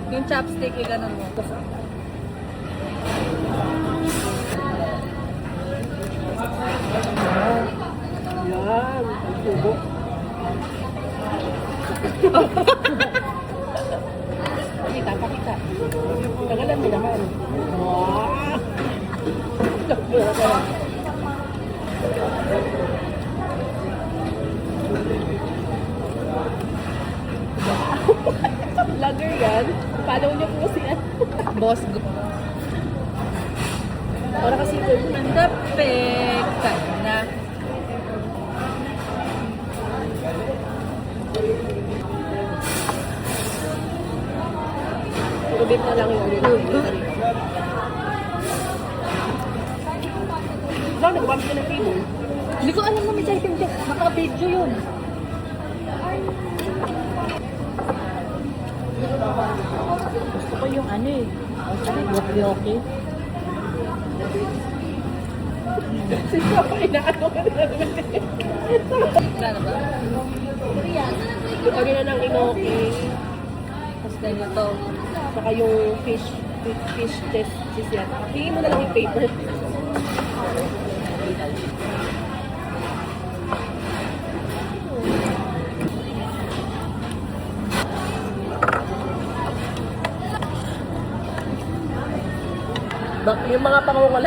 Yung chopstick, yung ganun mo. Yan, ang tubo. Pakita, pakita. Tagalan mo naman. Wow! Vlogger yan. Follow niyo po siya. Boss, Para kasi po ang dapik ka na. Rubit na lang yung Lang, nag-bump ka ng table. Hindi ko alam na may typing desk. Naka-video yun. Gusto ko yung ano eh. Sabi, yoki-yoki. Sige pa, inaano ka na naman. Wala na ba? Ano na ng inoki. Tapos ganito. Saka yung fish test siya. Tingin mo na lang yung paper. Yung mga pangungala